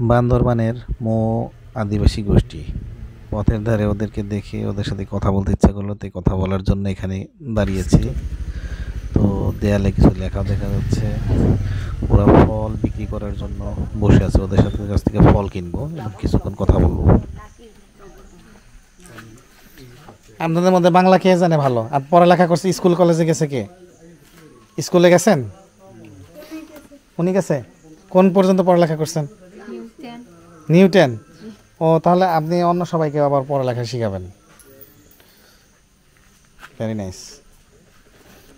বান্দরবানের মো আদিবাসী গোষ্ঠী। পথের ধারে ওদেরকে দেখে ওদের সাথে কথা বলতে ইচ্ছা করলো, তাই কথা বলার জন্য এখানে দাঁড়িয়েছি। তো দেয়ালে কিছু লেখা দেখা যাচ্ছে। ওরা ফল বিক্রি করার জন্য বসে আছে, ওদের সাথে কাছ থেকে ফল কিনবো এবং কিছুক্ষণ কথা বলবো। আপনাদের মধ্যে বাংলা কে জানে ভালো? আর পড়ালেখা করছে, স্কুল কলেজে গেছে কে? স্কুলে গেছেন? উনি গেছে? কোন পর্যন্ত পড়ালেখা করছেন? নিউ 10। ও, তাহলে আপনি অন্য সবাইকে আবার পড়ালেখা শিখাবেন। Very nice.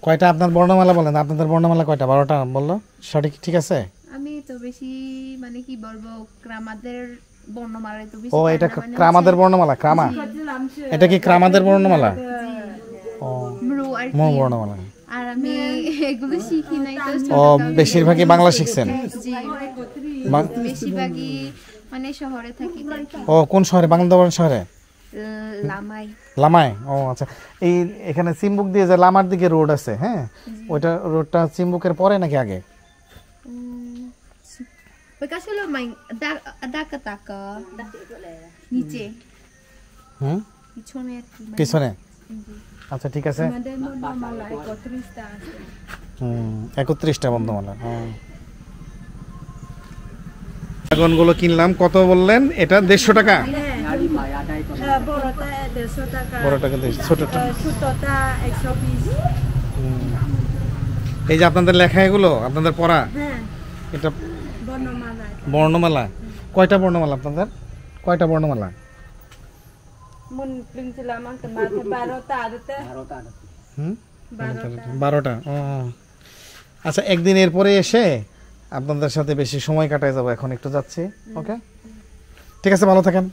কয়টা আপনার বর্ণমালা বলেন? আপনাদের বর্ণমালা কয়টা? 12টা বললো, সঠিক? ঠিক আছে। আমি তো বেশি মানে কি বলবো, ক্রামাদের বর্ণমালা তো বেশি। ও, এটা ক্রামাদের বর্ণমালা। ক্রামা, এটা কি ক্রামাদের বর্ণমালা? ও, মো বর্ণমালা। আর আমি এগুলো শিখি নাই তো। ও, বেশিরভাগই বাংলা শিখছেন? জি, বেশিরভাগই মানে শহরে থাকি। ও, কোন শহরে? বাংলাদেশ শহরে? লামাই। লামায়? ও আচ্ছা। এই এখানে চিম্বুক দিয়ে যে লামার দিকে রোড আছে, হ্যাঁ, ওইটা রোডটা চিম্বুকের পরে নাকি আগে? ওই কাছে হলো মাই দাকা টাকা নিচে। হুম, পিছনে পিছনে। আচ্ছা, ঠিক আছে। 31টা বর্ণমালা। ড্রাগনগুলো কিনলাম। কত বললেন? এটা 150 টাকা। বড়টা কিন্তু ছোটটা। এই যে আপনাদের লেখা, এগুলো আপনাদের পড়া, এটা বর্ণমালা। কয়টা বর্ণমালা আপনাদের? কয়টা বর্ণমালা? 12টা। ও আচ্ছা, একদিন এরপরে এসে আপনাদের সাথে বেশি সময় কাটায় যাবো। এখন একটু যাচ্ছি। ওকে, ঠিক আছে, ভালো থাকেন।